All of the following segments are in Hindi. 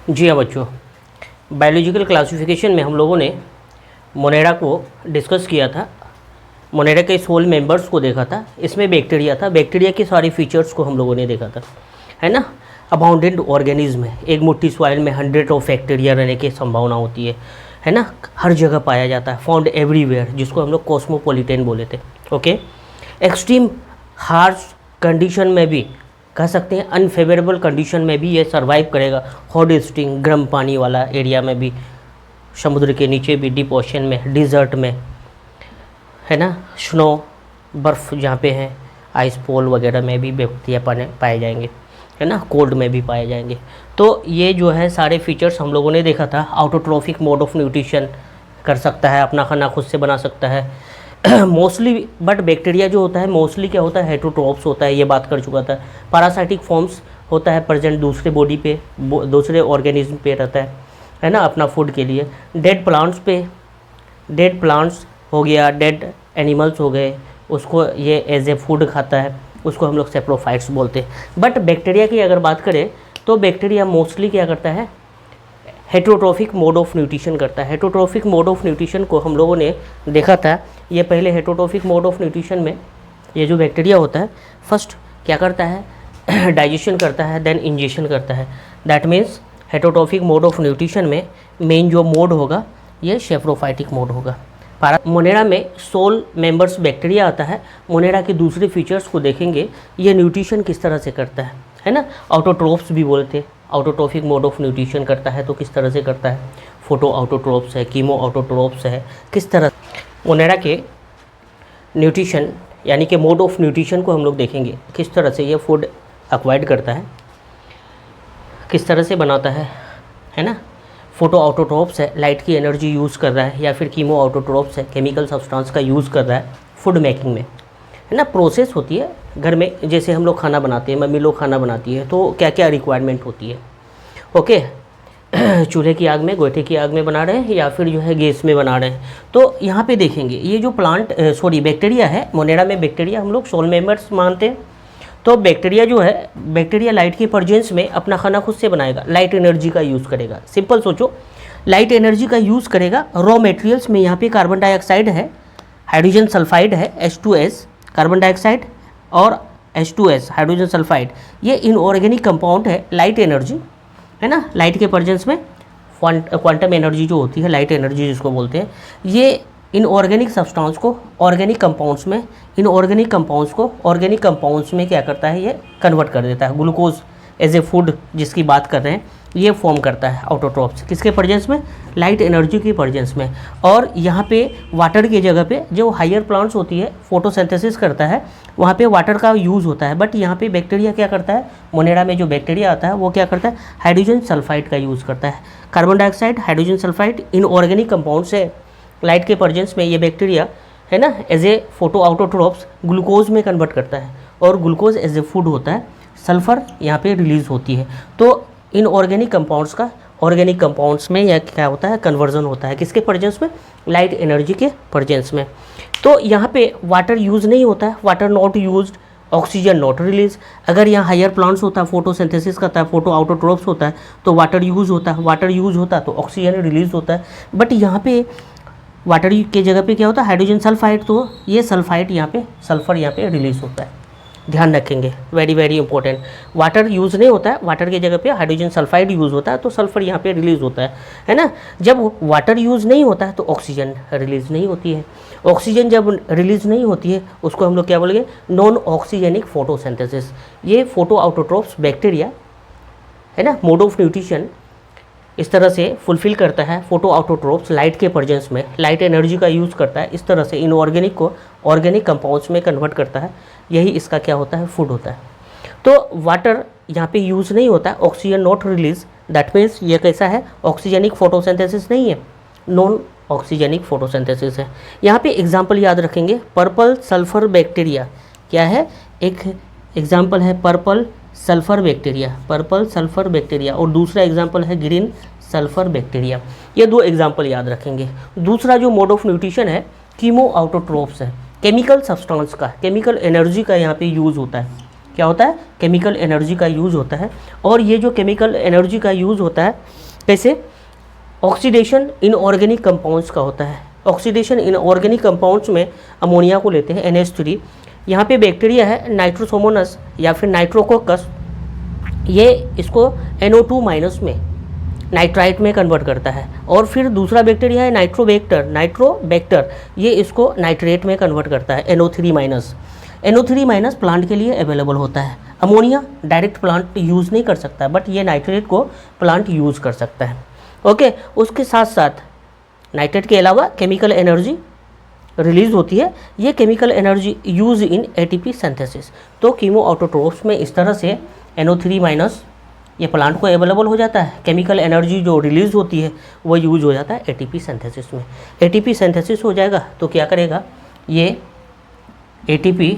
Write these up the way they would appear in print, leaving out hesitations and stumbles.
जी हाँ बच्चों, बायोलॉजिकल क्लासिफिकेशन में हम लोगों ने मोनेरा को डिस्कस किया था। मोनेरा के सोल मेंबर्स को देखा था। इसमें बैक्टीरिया था, बैक्टीरिया के सारे फीचर्स को हम लोगों ने देखा था, है ना। अबाउंडेंट ऑर्गेनिज्म है, एक मुट्ठी सॉइल में 100 ऑफ बैक्टीरिया रहने की संभावना होती है ना। हर जगह पाया जाता है, फाउंड एवरीवेयर, जिसको हम लोग कॉस्मोपॉलिटन बोले थे। ओके, एक्सट्रीम हार्श कंडीशन में भी कह सकते हैं, अनफेवरेबल कंडीशन में भी ये सर्वाइव करेगा। हॉट स्टिंग, गर्म पानी वाला एरिया में भी, समुद्र के नीचे भी, डीप ओशन में, डिज़र्ट में, है ना, स्नो, बर्फ़ जहाँ पे है, आइस पोल वगैरह में भी बैक्टीरिया पाए जाएंगे, है ना। कोल्ड में भी पाए जाएंगे। तो ये जो है सारे फीचर्स हम लोगों ने देखा था। ऑटोट्रोफिक मोड ऑफ न्यूट्रिशन कर सकता है, अपना खाना खुद से बना सकता है मोस्टली। बट बैक्टीरिया जो होता है मोस्टली क्या होता है, हेटरोट्रोफ्स होता है, ये बात कर चुका था। पैरासाइटिक फॉर्म्स होता है प्रेजेंट, दूसरे बॉडी पे, दूसरे ऑर्गेनिज्म पे रहता है ना, अपना फूड के लिए। डेड प्लांट्स पे, डेड प्लांट्स हो गया, डेड एनिमल्स हो गए, उसको ये एज ए फूड खाता है, उसको हम लोग सेप्रोफाइट्स बोलते हैं। बट बैक्टीरिया की अगर बात करें तो बैक्टीरिया मोस्टली क्या करता है, हेटरोट्रोफिक मोड ऑफ न्यूट्रिशन करता है। हेटरोट्रोफिक मोड ऑफ न्यूट्रिशन को हम लोगों ने देखा था। ये पहले हेटरोट्रोफिक मोड ऑफ न्यूट्रिशन में ये जो बैक्टीरिया होता है, फर्स्ट क्या करता है, डाइजेशन करता है, देन इंजेक्शन करता है। That means heterotrophic mode of nutrition में मेन जो मोड होगा ये सेप्रोफाइटिक मोड होगा। मोनेरा में सोल मेंबर्स बैक्टीरिया आता है। मोनेरा के दूसरे फीचर्स को देखेंगे, ये न्यूट्रिशन किस तरह से करता है ना। ऑटोट्रोफ्स भी बोलते हैं, ऑटोट्रोफिक मोड ऑफ न्यूट्रिशन करता है तो किस तरह से करता है। फोटो ऑटोट्रोफ्स है, कीमो ऑटोट्रोफ्स है, किस तरह। मोनेरा के न्यूट्रिशन यानी कि मोड ऑफ न्यूट्रिशन को हम लोग देखेंगे, किस तरह से ये फूड एक्वायर्ड करता है, किस तरह से बनाता है ना। फोटो ऑटोट्रोफ्स है, लाइट की एनर्जी यूज़ कर रहा है, या फिर कीमो ऑटोट्रोफ्स है, केमिकल सब्सटेंस का यूज़ कर रहा है फूड मेकिंग में, है ना। प्रोसेस होती है घर में, जैसे हम लोग खाना बनाते हैं, मम्मी लोग खाना बनाती है, तो क्या क्या रिक्वायरमेंट होती है। ओके चूल्हे की आग में, गोईठे की आग में बना रहे हैं, या फिर जो है गैस में बना रहे हैं। तो यहाँ पे देखेंगे ये जो बैक्टीरिया है, मोनेरा में बैक्टीरिया हम लोग सोल मेंबर्स मानते हैं। तो बैक्टीरिया जो है, बैक्टीरिया लाइट के प्रेजेंस में अपना खाना खुद से बनाएगा, लाइट एनर्जी का यूज़ करेगा। सिंपल सोचो, लाइट एनर्जी का यूज़ करेगा। रॉ मटेरियल्स में यहाँ पे कार्बन डाइऑक्साइड है, हाइड्रोजन सल्फाइड है, H2S कार्बन डाइऑक्साइड, और H2S हाइड्रोजन सल्फाइड, ये इनऑर्गेनिक कंपाउंड है। लाइट एनर्जी है ना, लाइट के प्रेजेंस में क्वांटम एनर्जी जो होती है, लाइट एनर्जी जिसको बोलते हैं, ये इनऑर्गेनिक सब्सटेंस को ऑर्गेनिक कंपाउंड्स में, इनऑर्गेनिक कंपाउंड्स को ऑर्गेनिक कंपाउंड्स में क्या करता है, ये कन्वर्ट कर देता है। ग्लूकोज एज ए फूड जिसकी बात कर रहे हैं, ये फॉर्म करता है ऑटोट्रोफ्स, किसके प्रेजेंस में, लाइट एनर्जी की प्रेजेंस में। और यहाँ पे वाटर की जगह पे जो हायर प्लांट्स होती है, फोटोसिंथेसिस करता है, वहाँ पे वाटर का यूज़ होता है। बट यहाँ पे बैक्टीरिया क्या करता है, मोनेरा में जो बैक्टीरिया आता है वो क्या करता है, हाइड्रोजन सल्फाइड का यूज़ करता है। Carbon dioxide, hydrogen sulphide inorganic compounds है। लाइट के प्रेजेंस में ये बैक्टीरिया है ना, as a photo autotrophs glucose में कन्वर्ट करता है, और ग्लूकोज एज ए फूड होता है। सल्फ़र यहाँ पे रिलीज़ होती है। तो इनऑर्गेनिक कंपाउंड्स का ऑर्गेनिक कंपाउंड्स में यह क्या होता है, कन्वर्जन होता है, किसके प्रेजेंस में, लाइट एनर्जी के प्रेजेंस में। तो यहाँ पे वाटर यूज़ नहीं होता है, water not used, oxygen not release. अगर यहाँ हायर प्लांट्स होता है, फोटोसिंथेसिस करता है, फोटो ऑटोट्रोफ्स होता है, तो वाटर यूज़ होता है, वाटर यूज़ होता है तो ऑक्सीजन रिलीज होता है। बट यहाँ पे वाटर के जगह पे क्या होता है, हाइड्रोजन सल्फाइड, तो ये सल्फाइड यहाँ पे, सल्फ़र यहाँ पे रिलीज़ होता है। ध्यान रखेंगे, very very important. Water use नहीं होता है, वाटर के जगह पे हाइड्रोजन सल्फाइड यूज़ होता है, तो सल्फ़र यहाँ पे रिलीज़ होता है ना। जब वाटर यूज़ नहीं होता है तो ऑक्सीजन रिलीज़ नहीं होती है। ऑक्सीजन जब रिलीज़ नहीं होती है उसको हम लोग क्या बोलेंगे, नॉन ऑक्सीजेनिक फोटोसिंथेसिस। ये फोटो ऑटोट्रोफ्स बैक्टीरिया है ना, मोड ऑफ न्यूट्रिशन इस तरह से फुलफ़िल करता है। फोटो ऑटोट्रोफ्स लाइट के प्रेजेंस में लाइट एनर्जी का यूज़ करता है, इस तरह से इनऑर्गेनिक को ऑर्गेनिक कंपाउंड्स में कन्वर्ट करता है। यही इसका क्या होता है, फूड होता है। तो वाटर यहाँ पे यूज़ नहीं होता है, oxygen not release, that means ये कैसा है, ऑक्सीजेनिक फोटोसिंथेसिस नहीं है, नॉन ऑक्सीजेनिक फोटोसिंथेसिस है। यहाँ पे एग्जाम्पल याद रखेंगे, पर्पल सल्फर बैक्टीरिया क्या है, एक एग्जाम्पल है purple sulphur bacteria, purple sulphur bacteria, और दूसरा एग्जाम्पल है ग्रीन सल्फर बैक्टीरिया। ये दो एग्जाम्पल याद रखेंगे। दूसरा जो मोड ऑफ न्यूट्रिशन है, कीमो ऑटोट्रोफ्स है, केमिकल सब्सटेंस का, केमिकल एनर्जी का यहाँ पे यूज़ होता है। क्या होता है, केमिकल एनर्जी का यूज़ होता है। और ये जो केमिकल एनर्जी का यूज़ होता है कैसे, ऑक्सीडेशन इनऑर्गेनिक कंपाउंड्स का होता है। ऑक्सीडेशन इनऑर्गेनिक कंपाउंड्स में अमोनिया को लेते हैं NH3। यहाँ पे बैक्टीरिया है नाइट्रोसोमोनस या फिर नाइट्रोकोकस, ये इसको NO2 माइनस में नाइट्राइट में कन्वर्ट करता है। और फिर दूसरा बैक्टीरिया है नाइट्रोबैक्टर, ये इसको नाइट्रेट में कन्वर्ट करता है NO3 minus. NO3 minus plant के लिए अवेलेबल होता है। अमोनिया डायरेक्ट प्लांट यूज़ नहीं कर सकता, बट ये नाइट्रेट को प्लांट यूज़ कर सकता है। ओके, उसके साथ साथ नाइट्रेट के अलावा केमिकल एनर्जी रिलीज होती है। ये chemical energy use in ATP synthesis. तो कीमो ऑटोट्रोफ्स में इस तरह से NO3 माइनस ये प्लांट को अवेलेबल हो जाता है। केमिकल एनर्जी जो रिलीज होती है वो यूज हो जाता है ATP सिंथेसिस में। ATP सिंथेसिस हो जाएगा तो क्या करेगा, ये ATP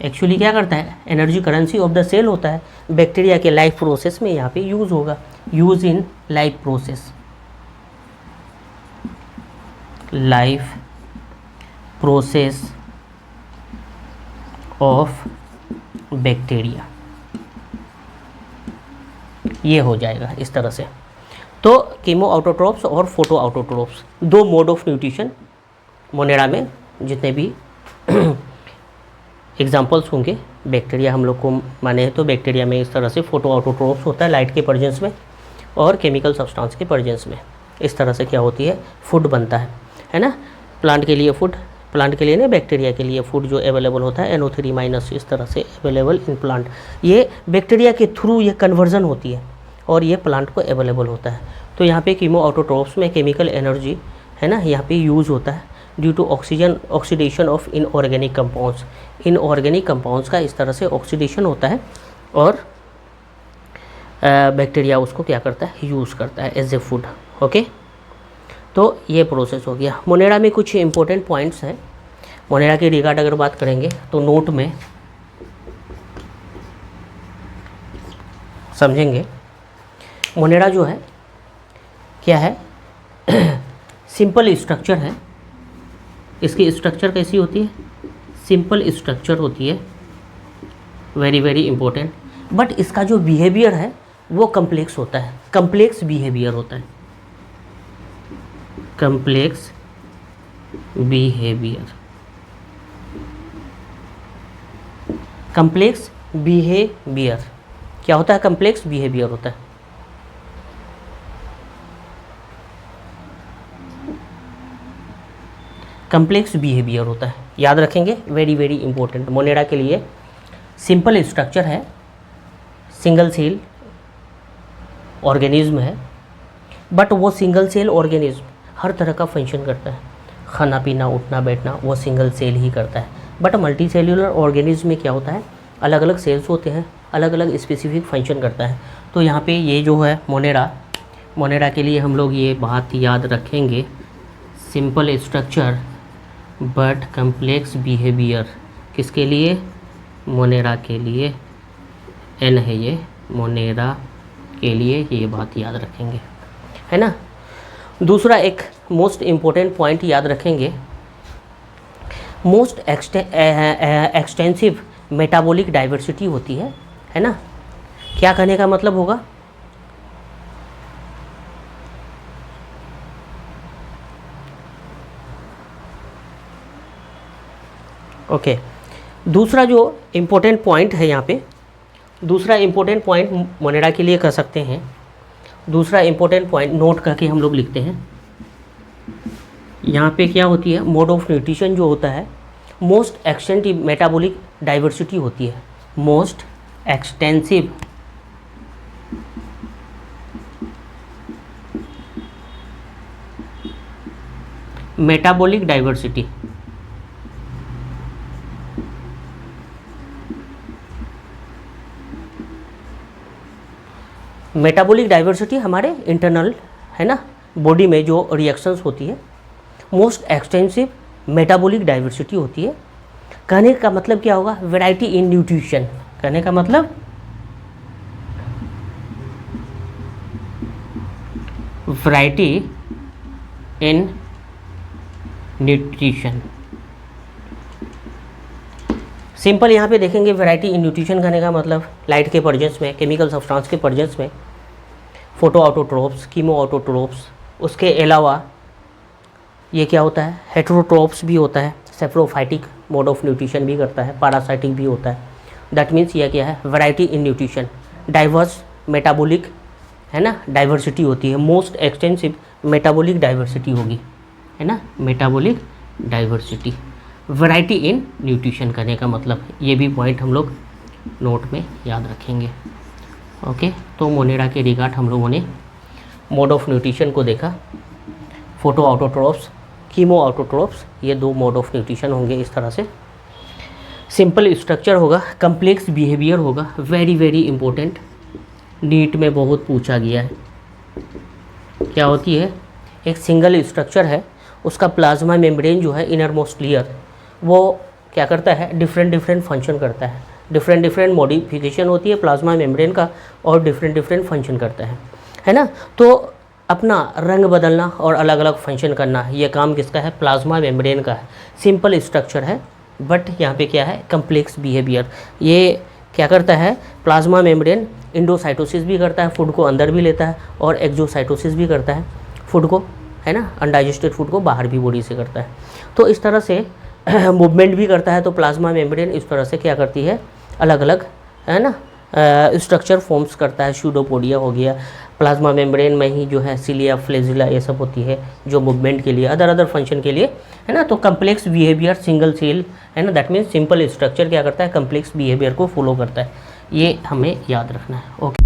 एक्चुअली क्या करता है, energy currency of the cell होता है। बैक्टीरिया के लाइफ प्रोसेस में यहाँ पे यूज़ होगा, use in life process, life process of bacteria, ये हो जाएगा इस तरह से। तो कीमो ऑटोट्रोप्स और फोटो ऑटोट्रोप्स, दो मोड ऑफ न्यूट्रिशन मोनेरा में जितने भी एग्जाम्पल्स होंगे बैक्टीरिया हम लोग को माने हैं, तो बैक्टीरिया में इस तरह से फोटो ऑटोट्रोप्स होता है लाइट के प्रेजेंस में और केमिकल सब्सटेंस के प्रेजेंस में। इस तरह से क्या होती है, फूड बनता है ना। प्लांट के लिए फूड, प्लांट के लिए नहीं बैक्टीरिया के लिए फूड जो अवेलेबल होता है NO3 माइनस इस तरह से अवेलेबल इन प्लांट। ये बैक्टीरिया के थ्रू ये कन्वर्जन होती है और ये प्लांट को अवेलेबल होता है। तो यहाँ पे कीमो ऑटोट्रोप्स में केमिकल एनर्जी है ना यहाँ पे यूज़ होता है due to oxidation of inorganic compounds. Inorganic compounds का इस तरह से ऑक्सीडेशन होता है और बैक्टीरिया उसको क्या करता है, यूज़ करता है एज ए फूड। ओके, तो ये प्रोसेस हो गया। मोनेरा में कुछ इंपॉर्टेंट पॉइंट्स हैं। मोनेरा के रिगार्ड अगर बात करेंगे तो नोट में समझेंगे। मोनेरा जो है क्या है, सिंपल स्ट्रक्चर है। इसकी स्ट्रक्चर कैसी होती है, सिंपल स्ट्रक्चर होती है, वेरी वेरी इंपॉर्टेंट। बट इसका जो बिहेवियर है वो कम्प्लेक्स होता है, कम्प्लेक्स बिहेवियर होता है, कम्प्लेक्स बिहेवियर, कम्प्लेक्स बिहेवियर क्या होता है, कम्प्लेक्स बिहेवियर होता है। कम्प्लेक्स बिहेवियर होता है, याद रखेंगे, वेरी वेरी इंपॉर्टेंट। मोनेरा के लिए सिंपल स्ट्रक्चर है, सिंगल सेल ऑर्गेनिज्म है, बट वो सिंगल सेल ऑर्गेनिज्म हर तरह का फंक्शन करता है, खाना पीना उठना बैठना वो सिंगल सेल ही करता है। बट मल्टी सेल्यूलर ऑर्गेनिज्म में क्या होता है, अलग अलग सेल्स होते हैं, अलग अलग स्पेसिफिक फंक्शन करता है। तो यहाँ पे ये जो है मोनेरा के लिए हम लोग ये बात याद रखेंगे, simple structure but complex behaviour. किसके लिए, मोनेरा के लिए, एन है ये, मोनेरा के लिए ये बात याद रखेंगे, है ना। दूसरा एक मोस्ट इम्पोर्टेंट पॉइंट याद रखेंगे, मोस्ट एक्सटेंसिव मेटाबॉलिक डाइवर्सिटी होती है ना। क्या कहने का मतलब होगा, ओके। दूसरा जो इम्पोर्टेंट पॉइंट है यहाँ पे, दूसरा इम्पोर्टेंट पॉइंट मोनेरा के लिए कह सकते हैं, दूसरा इम्पोर्टेंट पॉइंट नोट करके हम लोग लिखते हैं। यहाँ पे क्या होती है, मोड ऑफ न्यूट्रिशन जो होता है, मोस्ट एक्सटेंसिव मेटाबॉलिक डाइवर्सिटी होती है, most extensive metabolic diversity. Metabolic diversity हमारे इंटरनल है ना, बॉडी में जो रिएक्शंस होती है, मोस्ट एक्सटेंसिव मेटाबॉलिक डाइवर्सिटी होती है। कहने का मतलब क्या होगा, वैरायटी इन न्यूट्रिशन। कहने का मतलब वैरायटी इन न्यूट्रिशन, सिंपल यहाँ पे देखेंगे वैरायटी इन न्यूट्रिशन करने का मतलब लाइट के प्रेजेंस में, केमिकल सब्सटेंस के प्रेजेंस में, फोटो ऑटोट्रोप्स, कीमो ऑटोट्रोप्स, उसके अलावा ये क्या होता है, हेटेरोट्रोप्स भी होता है, सेप्रोफाइटिक मोड ऑफ न्यूट्रिशन भी करता है, पैरासाइटिक भी होता है। दैट मीन्स यह क्या है, variety in nutrition, diverse metabolic, है ना, डाइवर्सिटी होती है, मोस्ट एक्सटेंसिव मेटाबॉलिक डाइवर्सिटी होगी, है ना, metabolic diversity. Variety in nutrition करने का मतलब, ये भी पॉइंट हम लोग नोट में याद रखेंगे। ओके, तो मोनेरा के रिगार्ड हम लोगों ने मोड ऑफ न्यूट्रिशन को देखा, फोटो ऑटोट्रोप्स, कीमो ऑटोट्रोप्स, ये 2 मोड ऑफ न्यूट्रिशन होंगे इस तरह से। सिंपल स्ट्रक्चर होगा, कम्प्लेक्स बिहेवियर होगा, वेरी वेरी इंपॉर्टेंट, नीट में बहुत पूछा गया है। क्या होती है, एक सिंगल स्ट्रक्चर है, उसका प्लाज्मा मेम्ब्रेन जो है इनर मोस्ट लेयर, वो क्या करता है, डिफरेंट फंक्शन करता है, डिफरेंट मॉडिफिकेशन होती है प्लाज्मा मेम्ब्रेन का और डिफरेंट फंक्शन करता है ना। तो अपना रंग बदलना और अलग अलग फंक्शन करना, ये काम किसका है, प्लाज्मा मेम्ब्रेन का है। सिंपल स्ट्रक्चर है बट यहाँ पे क्या है, कम्प्लेक्स बिहेवियर। ये क्या करता है, प्लाज्मा मेम्ब्रेन इंडोसाइटोसिस भी करता है, फूड को अंदर भी लेता है, और एक्जोसाइटोसिस भी करता है फूड को, है ना, अनडाइजेस्टेड फूड को बाहर भी बॉडी से करता है। तो इस तरह से मूवमेंट भी करता है। तो प्लाज्मा मेम्ब्रेन इस तरह से क्या करती है, अलग अलग, है ना, स्ट्रक्चर फॉर्म्स करता है। स्यूडोपोडिया हो गया, प्लाज्मा मेम्ब्रेन में ही जो है सिलिया, फ्लेजिला, ये सब होती है जो मूवमेंट के लिए, अदर फंक्शन के लिए, है ना। तो कम्प्लेक्स बिहेवियर सिंगल सेल, है ना, दैट मीन्स सिंपल स्ट्रक्चर क्या करता है, कम्प्लेक्स बिहेवियर को फॉलो करता है। ये हमें याद रखना है। ओके।